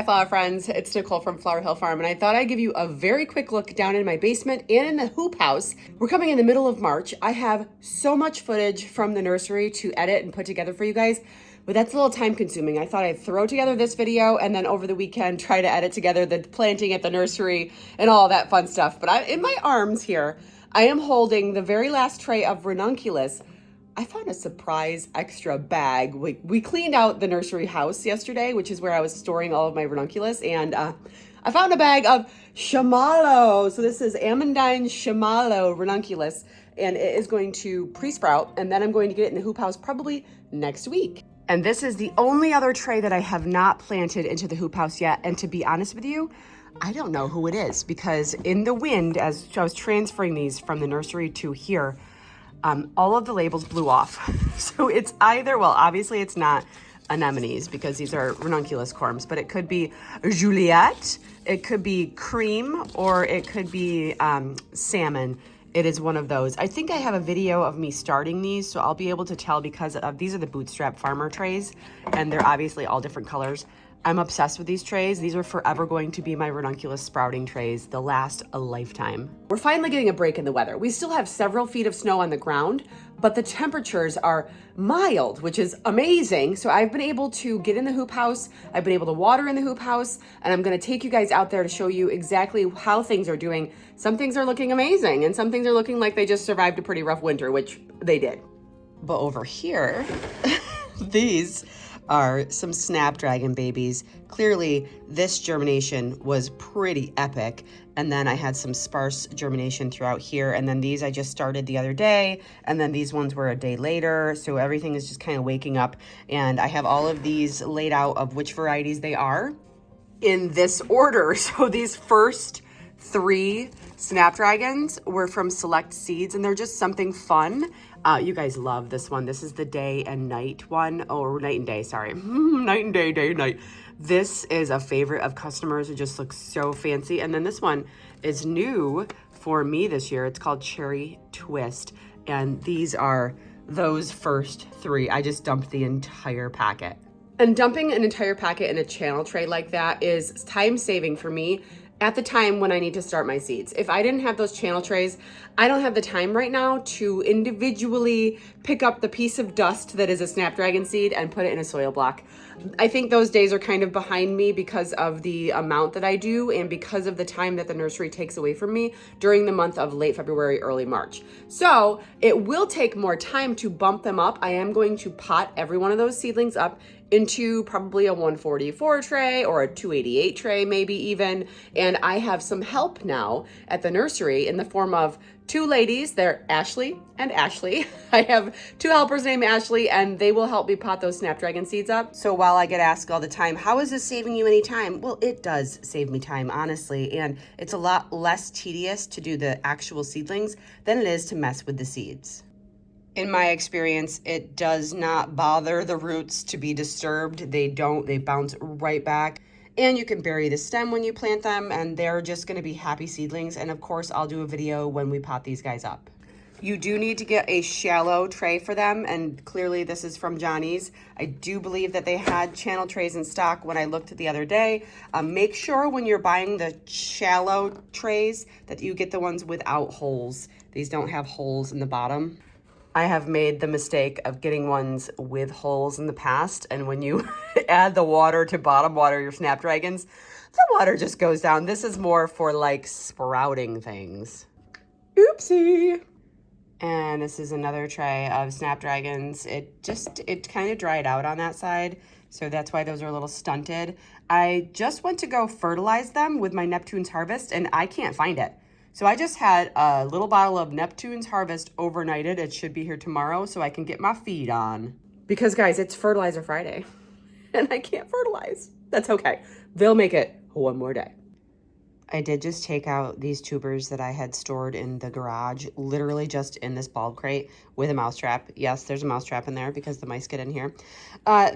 flower friends, it's Nicole from Flower Hill Farm, and I thought I'd give you a very quick look down in my basement and in the hoop house. We're coming in the middle of March. I have so much footage from the nursery to edit and put together for you guys, but that's a little time consuming. I thought I'd throw together this video and then over the weekend try to edit together the planting at the nursery and all that fun stuff. But in my arms here, I am holding the very last tray of ranunculus. I found a surprise extra bag. We cleaned out the nursery house yesterday, which is where I was storing all of my ranunculus, and I found a bag of shamalo. So this is amandine shamalo ranunculus, and it is going to pre-sprout, and then I'm going to get it in the hoop house probably next week. And this is the only other tray that I have not planted into the hoop house yet, and to be honest with you, I don't know who it is, because in the wind, as I was transferring these from the nursery to here, all of the labels blew off. So it's either, well, obviously it's not anemones because these are ranunculus corms, but it could be Juliette, it could be cream, or it could be salmon. It is one of those. I think I have a video of me starting these, so I'll be able to tell because these are the Bootstrap Farmer trays, and they're obviously all different colors. I'm obsessed with these trays. These are forever going to be my ranunculus sprouting trays. They'll last a lifetime. We're finally getting a break in the weather. We still have several feet of snow on the ground, but the temperatures are mild, which is amazing. So I've been able to get in the hoop house. I've been able to water in the hoop house, and I'm gonna take you guys out there to show you exactly how things are doing. Some things are looking amazing, and some things are looking like they just survived a pretty rough winter, which they did. But over here, these are some snapdragon babies. Clearly, this germination was pretty epic. And then I had some sparse germination throughout here. And then these I just started the other day. And then these ones were a day later. So everything is just kind of waking up. And I have all of these laid out of which varieties they are in this order. So these first 3 snapdragons were from Select Seeds, and they're just something fun. You guys love this one. This is the day and night one. Oh, night and day, sorry. Night and day, day and night. This is a favorite of customers. It just looks so fancy. And then this one is new for me this year. It's called Cherry Twist. And these are those first 3. I just dumped the entire packet. And dumping an entire packet in a channel tray like that is time saving for me at the time when I need to start my seeds. If I didn't have those channel trays, I don't have the time right now to individually pick up the piece of dust that is a snapdragon seed and put it in a soil block. I think those days are kind of behind me because of the amount that I do and because of the time that the nursery takes away from me during the month of late February, early March. So it will take more time to bump them up. I am going to pot every one of those seedlings up into probably a 144 tray or a 288 tray, maybe even. And I have some help now at the nursery in the form of 2 ladies. They're Ashley and Ashley. I have 2 helpers named Ashley, and they will help me pot those snapdragon seeds up. So while I get asked all the time, how is this saving you any time? Well, it does save me time, honestly. And it's a lot less tedious to do the actual seedlings than it is to mess with the seeds. In my experience, it does not bother the roots to be disturbed. They bounce right back. And you can bury the stem when you plant them, and they're just gonna be happy seedlings. And of course, I'll do a video when we pot these guys up. You do need to get a shallow tray for them, and clearly this is from Johnny's. I do believe that they had channel trays in stock when I looked the other day. Make sure when you're buying the shallow trays that you get the ones without holes. These don't have holes in the bottom. I have made the mistake of getting ones with holes in the past, and when you add the water to bottom water your snapdragons, the water just goes down. This is more for like sprouting things. Oopsie. And this is another tray of snapdragons. It kind of dried out on that side, so that's why those are a little stunted. I just went to go fertilize them with my Neptune's Harvest, and I can't find it. So I just had a little bottle of Neptune's Harvest overnighted. It should be here tomorrow so I can get my feed on. Because guys, it's Fertilizer Friday and I can't fertilize. That's okay. They'll make it one more day. I did just take out these tubers that I had stored in the garage, literally just in this bulb crate with a mousetrap. Yes, there's a mousetrap in there because the mice get in here.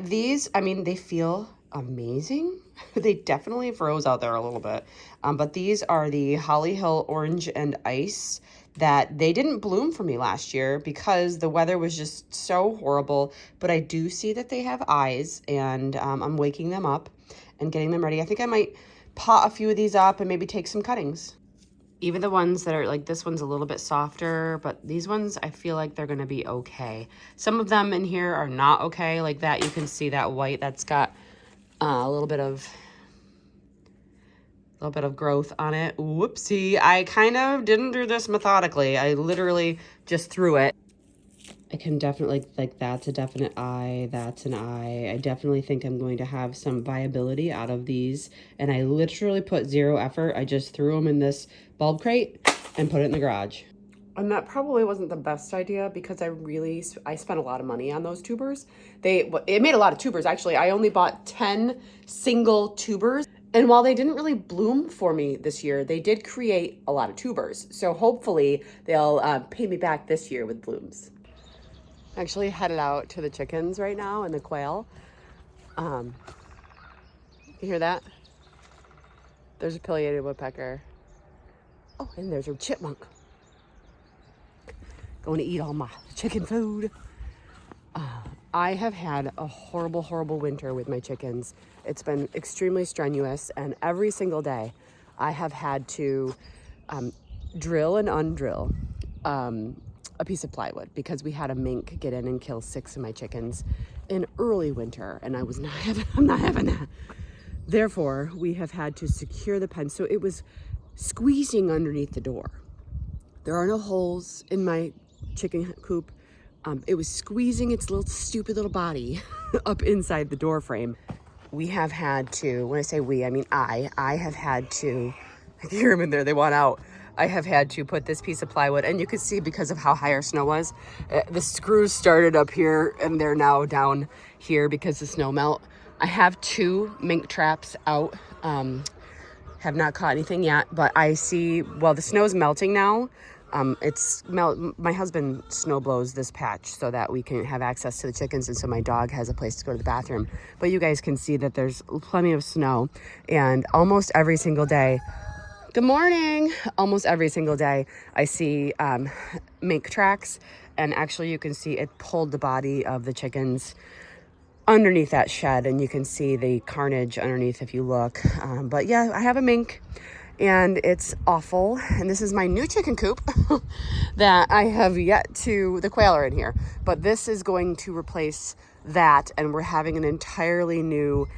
These, I mean, they feel amazing. They definitely froze out there a little bit. But these are the Holly Hill Orange and Ice. that they didn't bloom for me last year because the weather was just so horrible. But I do see that they have eyes, and I'm waking them up and getting them ready. I think I might pot a few of these up and maybe take some cuttings. Even the ones that are like, this one's a little bit softer, but these ones, I feel like they're gonna be okay. Some of them in here are not okay, like that. You can see that white, that's got a little bit of growth on it. Whoopsie, I kind of didn't do this methodically. I literally just threw it. I can definitely, like that's a definite eye, that's an eye. I definitely think I'm going to have some viability out of these. And I literally put zero effort. I just threw them in this bulb crate and put it in the garage. And that probably wasn't the best idea because I spent a lot of money on those tubers. It made a lot of tubers, actually. I only bought 10 single tubers. And while they didn't really bloom for me this year, they did create a lot of tubers. So hopefully they'll pay me back this year with blooms. Actually headed out to the chickens right now and the quail. You hear that? There's a pileated woodpecker. Oh, and there's a chipmunk. Going to eat all my chicken food. I have had a horrible, horrible winter with my chickens. It's been extremely strenuous, and every single day I have had to drill and undrill a piece of plywood because we had a mink get in and kill 6 of my chickens in early winter, and I'm not having that. Therefore, we have had to secure the pen, so it was squeezing underneath the door. There are no holes in my chicken coop. It was squeezing its little stupid little body up inside the door frame. We have had to, when I say we, I mean I have had to, I can hear them in there, they want out. I have had to put this piece of plywood, and you can see because of how high our snow was, the screws started up here and they're now down here because the snow melt. I have 2 mink traps out, have not caught anything yet, but I see, well, the snow's melting now. My husband snow blows this patch so that we can have access to the chickens, and so my dog has a place to go to the bathroom. But you guys can see that there's plenty of snow, and almost every single day, good morning, almost every single day I see mink tracks, and actually you can see it pulled the body of the chickens underneath that shed, and you can see the carnage underneath if you look. But yeah, I have a mink. And it's awful. And this is my new chicken coop that I have yet to, the quail are in here. But this is going to replace that. And we're having an entirely new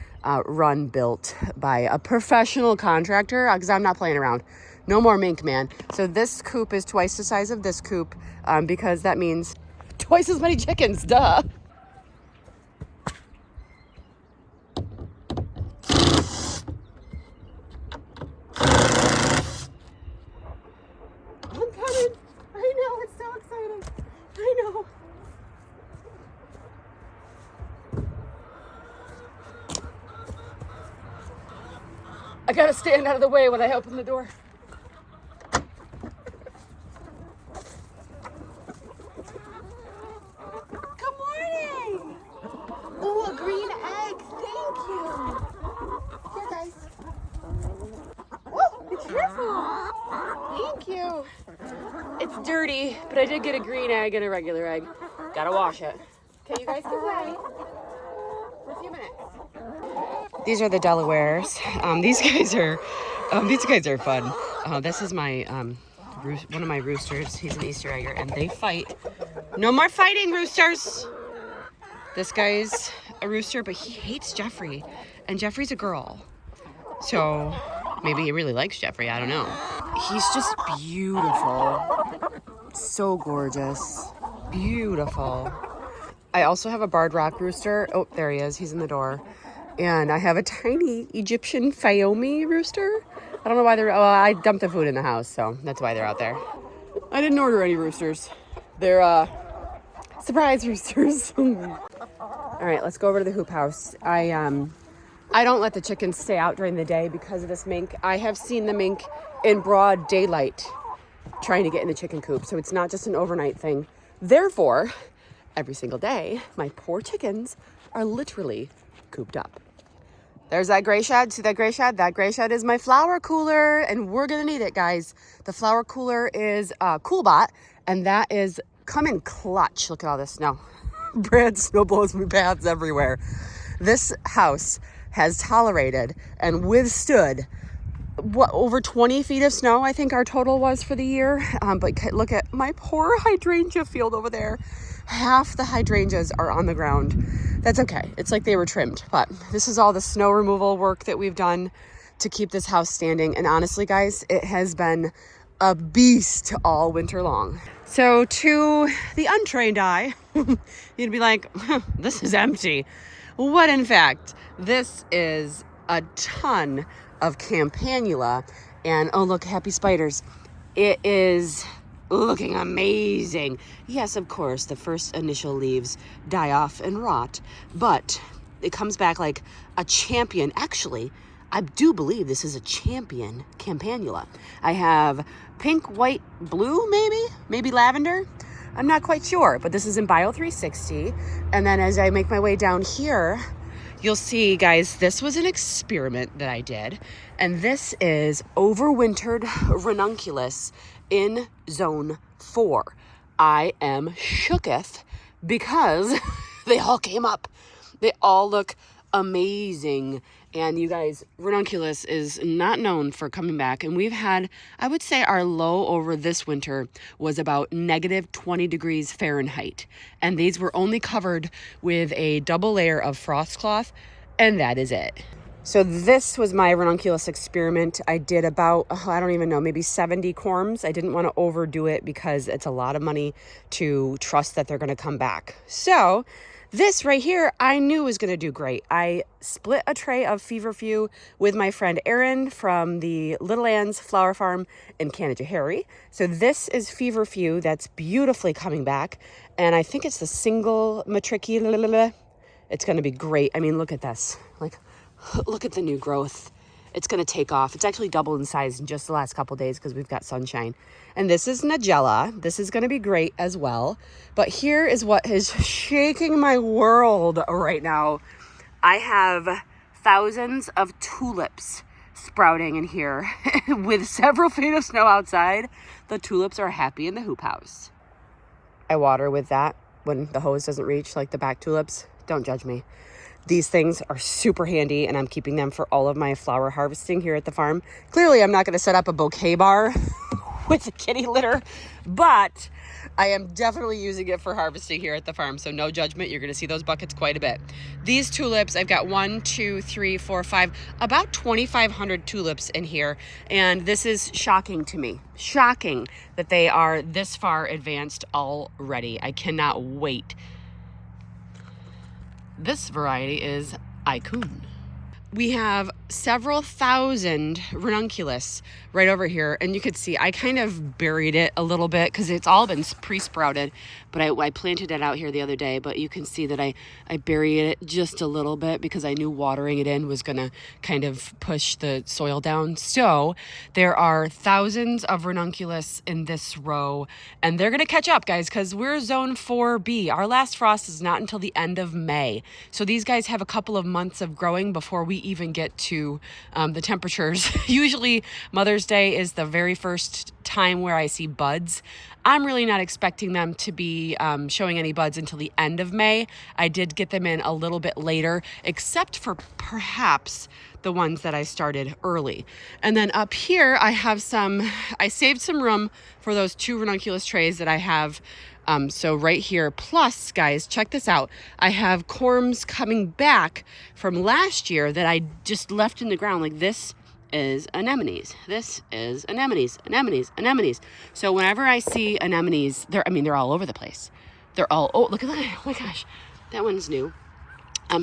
run built by a professional contractor because I'm not playing around. No more mink, man. So this coop is twice the size of this coop because that means twice as many chickens, duh. I gotta stand out of the way when I open the door. Good morning! Oh, a green egg, thank you. Here, guys. Woo, be careful. Thank you. It's dirty, but I did get a green egg and a regular egg. Gotta wash it. Okay, you guys can play for a few minutes. These are the Delawares. These guys are fun. This is my one of my roosters. He's an Easter egger, and they fight. No more fighting, roosters. This guy's a rooster, but he hates Jeffrey, and Jeffrey's a girl. So maybe he really likes Jeffrey. I don't know. He's just beautiful. So gorgeous. Beautiful. I also have a barred rock rooster. Oh, there he is. He's in the door. And I have a tiny Egyptian Fayoumi rooster. I don't know why I dumped the food in the house, so that's why they're out there. I didn't order any roosters. They're surprise roosters. All right, let's go over to the hoop house. I don't let the chickens stay out during the day because of this mink. I have seen the mink in broad daylight trying to get in the chicken coop, so it's not just an overnight thing. Therefore, every single day, my poor chickens are literally cooped up. There's that gray shed. See that gray shed? That gray shed is my flower cooler, and we're gonna need it, guys. The flower cooler is CoolBot, and that is coming clutch. Look at all this snow. Brad snow blows me paths everywhere. This house has tolerated and withstood over 20 feet of snow, I think our total was for the year. But look at my poor hydrangea field over there. Half the hydrangeas are on the ground. That's okay. It's like they were trimmed. But this is all the snow removal work that we've done to keep this house standing. And honestly, guys, it has been a beast all winter long. So to the untrained eye, you'd be like, this is empty. What in fact, this is a ton of campanula. And oh, look, happy spiders. It is looking amazing. Yes, of course, the first initial leaves die off and rot, but it comes back like a champion. Actually, I do believe this is a champion campanula. I have pink, white, blue, maybe lavender. I'm not quite sure, but this is in Bio 360. And then as I make my way down here, you'll see, guys, this was an experiment that I did. And this is overwintered ranunculus in zone 4. I am shooketh because they all came up. They all look amazing. And you guys, ranunculus is not known for coming back. And we've had, I would say our low over this winter was about negative 20 degrees Fahrenheit. And these were only covered with a double layer of frost cloth. And that is it. So this was my ranunculus experiment. I did about, I don't even know, maybe 70 corms. I didn't want to overdo it because it's a lot of money to trust that they're going to come back. So this right here, I knew was going to do great. I split a tray of feverfew with my friend Erin from the Little Ann's Flower Farm in Canajoharie. So this is feverfew that's beautifully coming back. And I think it's the single matricula. It's going to be great. I mean, look at this. Like, look at the new growth. It's going to take off. It's actually doubled in size in just the last couple days because we've got sunshine. And this is Nigella. This is going to be great as well. But here is what is shaking my world right now. I have thousands of tulips sprouting in here with several feet of snow outside. The tulips are happy in the hoop house. I water with that when the hose doesn't reach, like the back tulips. Don't judge me. These things are super handy, and I'm keeping them for all of my flower harvesting here at the farm. Clearly, I'm not going to set up a bouquet bar with the kitty litter, but I am definitely using it for harvesting here at the farm, so no judgment. You're going to see those buckets quite a bit. These tulips, I've got 1, 2, 3, 4, 5, about 2,500 tulips in here, and this is shocking to me. Shocking that they are this far advanced already. I cannot wait. This variety is Icon. We have several thousand ranunculus right over here, and you could see I kind of buried it a little bit because it's all been pre-sprouted, but I planted it out here the other day, but you can see that I buried it just a little bit because I knew watering it in was going to kind of push the soil down. So there are thousands of ranunculus in this row, and they're going to catch up, guys, because we're zone 4B. Our last frost is not until the end of May. So these guys have a couple of months of growing before we even get to the temperatures. Usually Mother's Day is the very first time where I see buds. I'm really not expecting them to be showing any buds until the end of May. I did get them in a little bit later, except for perhaps the ones that I started early. And then up here, I saved some room for those 2 ranunculus trays that I have. So right here, plus guys, check this out. I have corms coming back from last year that I just left in the ground. Like this is anemones. This is anemones, anemones, anemones. So whenever I see anemones, they're all over the place. They're all, oh, look at that. Oh my gosh, that one's new.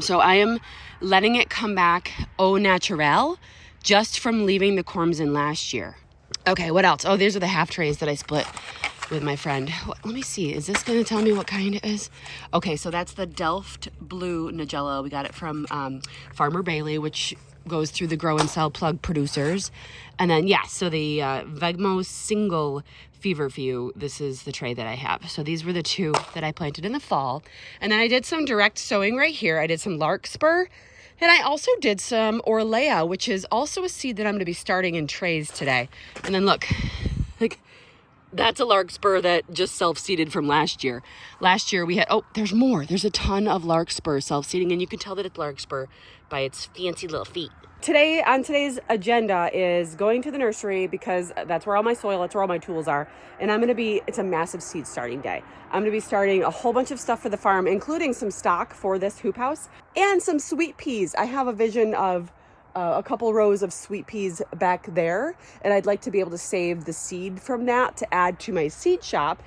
So I am letting it come back au naturel just from leaving the corms in last year. Okay, what else? Oh, these are the half trays that I split with my friend. Let me see. Is this going to tell me what kind it is? Okay, so that's the Delft Blue Nigella. We got it from Farmer Bailey, which goes through the Grow and Sell Plug producers. And then, yeah, so the Vegmo Single Feverfew, this is the tray that I have. So these were the 2 that I planted in the fall. And then I did some direct sowing right here. I did some larkspur. And I also did some Orlea, which is also a seed that I'm going to be starting in trays today. And then look, like that's a larkspur that just self-seeded from last year. Last year we had, oh, there's more. There's a ton of larkspur self-seeding, and you can tell that it's larkspur by its fancy little feet. Today, on today's agenda is going to the nursery because that's where all my soil, that's where all my tools are. And it's a massive seed starting day. I'm gonna be starting a whole bunch of stuff for the farm, including some stock for this hoop house and some sweet peas. I have a vision of a couple rows of sweet peas back there, and I'd like to be able to save the seed from that to add to my seed shop.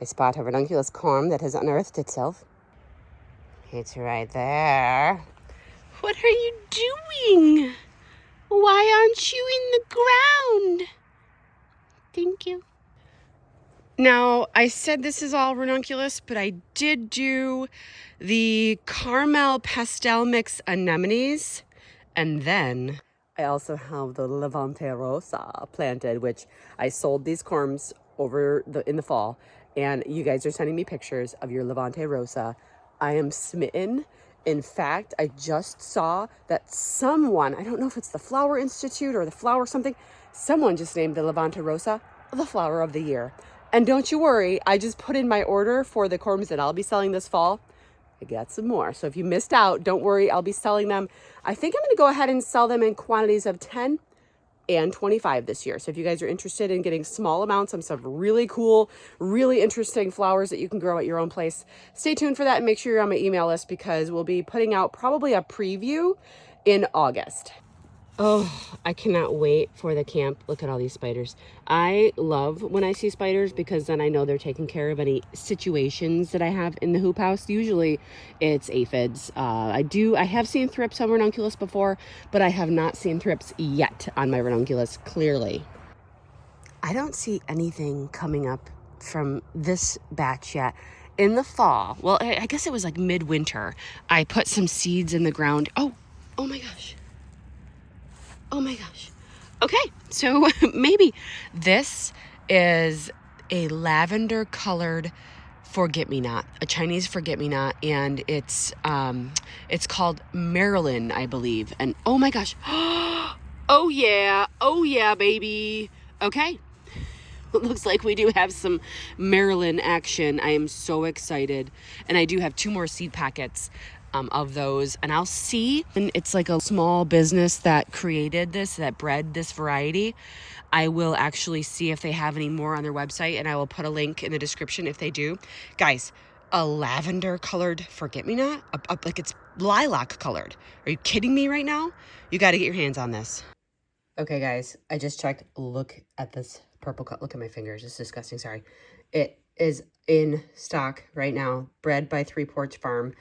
I spot a ranunculus corm that has unearthed itself. It's right there. What are you doing? Why aren't you in the ground? Thank you. Now, I said this is all ranunculus, but I did do the caramel pastel mix anemones. And then I also have the Levante Rosa planted, which I sold these corms in the fall. And you guys are sending me pictures of your Levante Rosa. I am smitten. In fact, I just saw that someone, I don't know if it's the Flower Institute or the Flower something, someone just named the Levante Rosa the flower of the year. And don't you worry, I just put in my order for the corms that I'll be selling this fall. I got some more. So if you missed out, don't worry, I'll be selling them. I think I'm going to go ahead and sell them in quantities of 10 and 25 this year. So if you guys are interested in getting small amounts of some really cool, really interesting flowers that you can grow at your own place, stay tuned for that and make sure you're on my email list because we'll be putting out probably a preview in August. Oh, I cannot wait for the camp. Look at all these spiders. I love when I see spiders because then I know they're taking care of any situations that I have in the hoop house. Usually it's aphids. I have seen thrips on ranunculus before, but I have not seen thrips yet on my ranunculus, clearly. I don't see anything coming up from this batch yet. In the fall, well, I guess it was like midwinter, I put some seeds in the ground. Oh my gosh. Oh my gosh. Okay, so maybe this is a lavender colored forget-me-not, a Chinese forget-me-not, and it's called Marilyn, I believe. And oh my gosh. Oh yeah, baby. Okay. It looks like we do have some Marilyn action. I am so excited. And I do have 2 more seed packets of those, and I'll see. And it's like a small business that created this, that bred this variety. I will actually see if they have any more on their website, and I will put a link in the description if they do. Guys, a lavender colored forget-me-not, like it's lilac colored. Are you kidding me right now? You got to get your hands on this. Okay, guys, I just checked. Look at this purple cut. Look at my fingers. It's disgusting. Sorry. It is in stock right now. Bred by Three Porch Farm.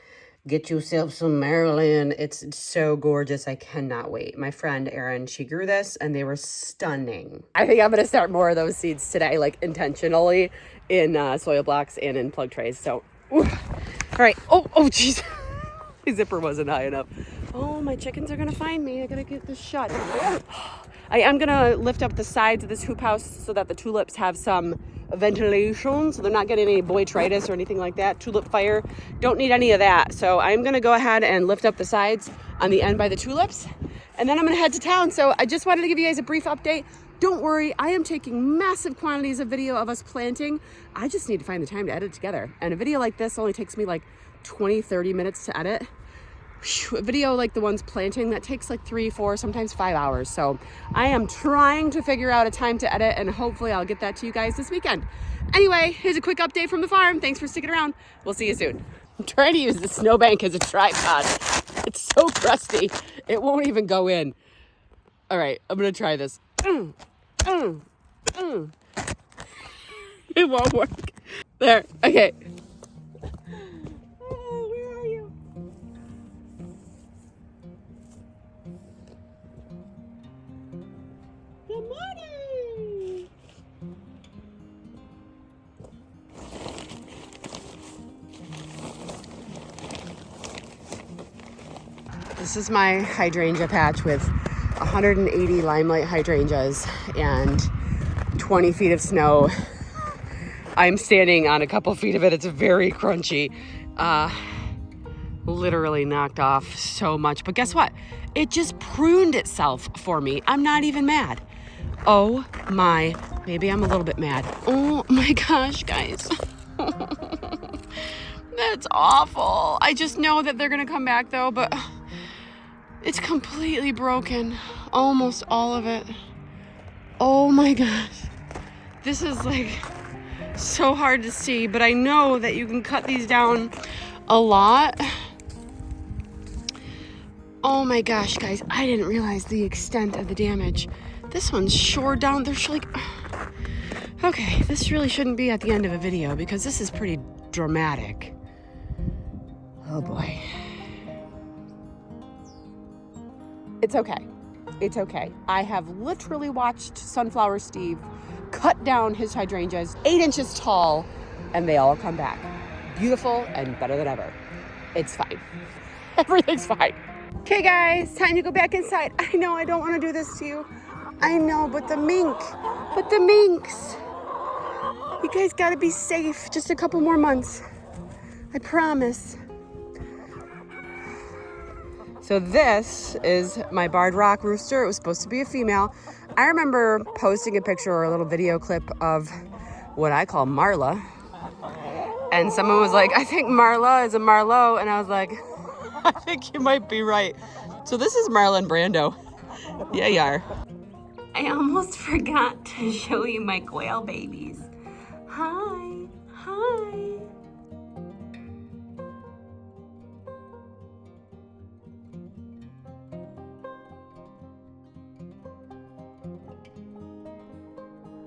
Get yourself some Marilyn. It's so gorgeous. I cannot wait. My friend Erin, she grew this and they were stunning. I think I'm going to start more of those seeds today, like intentionally in soil blocks and in plug trays. So, all right. Oh, jeez. My zipper wasn't high enough. Oh, my chickens are going to find me. I got to get this shut. I am going to lift up the sides of this hoop house so that the tulips have some ventilation, so they're not getting any boitritis or anything like that. Tulip fire, don't need any of that. So I'm going to go ahead and lift up the sides on the end by the tulips, and then I'm going to head to town. So I just wanted to give you guys a brief update. Don't worry, I am taking massive quantities of video of us planting. I just need to find the time to edit it together. And a video like this only takes me like 20-30 minutes to edit. A video like the ones planting, that takes like 3, 4, sometimes 5 hours. So I am trying to figure out a time to edit, and hopefully I'll get that to you guys this weekend. Anyway, here's a quick update from the farm. Thanks for sticking around. We'll see you soon. I'm trying to use the snowbank as a tripod. It's so crusty. It won't even go in. All right, I'm going to try this. It won't work. There. Okay. This is my hydrangea patch with 180 limelight hydrangeas and 20 feet of snow. I'm standing on a couple feet of it. It's very crunchy. literally knocked off so much. But guess what? It just pruned itself for me. I'm not even mad. Oh my, maybe I'm a little bit mad. Oh my gosh, guys. That's awful. I just know that they're gonna come back though, but it's completely broken. Almost all of it. Oh my gosh. This is like so hard to see, but I know that you can cut these down a lot. Oh my gosh, guys, I didn't realize the extent of the damage. This one's shored down. There's like, okay, this really shouldn't be at the end of a video because this is pretty dramatic. Oh boy. It's okay. It's okay. I have literally watched Sunflower Steve cut down his hydrangeas 8 inches tall, and they all come back. Beautiful and better than ever. It's fine. Everything's fine. Okay guys, time to go back inside. I know I don't want to do this to you. I know, but the minks. You guys gotta be safe. Just a couple more months. I promise. So this is my barred rock rooster. It was supposed to be a female. I remember posting a picture or a little video clip of what I call Marla. And someone was like, I think Marla is a Marlowe. And I was like, I think you might be right. So this is Marlon Brando. Yeah, you are. I almost forgot to show you my quail babies. Hi.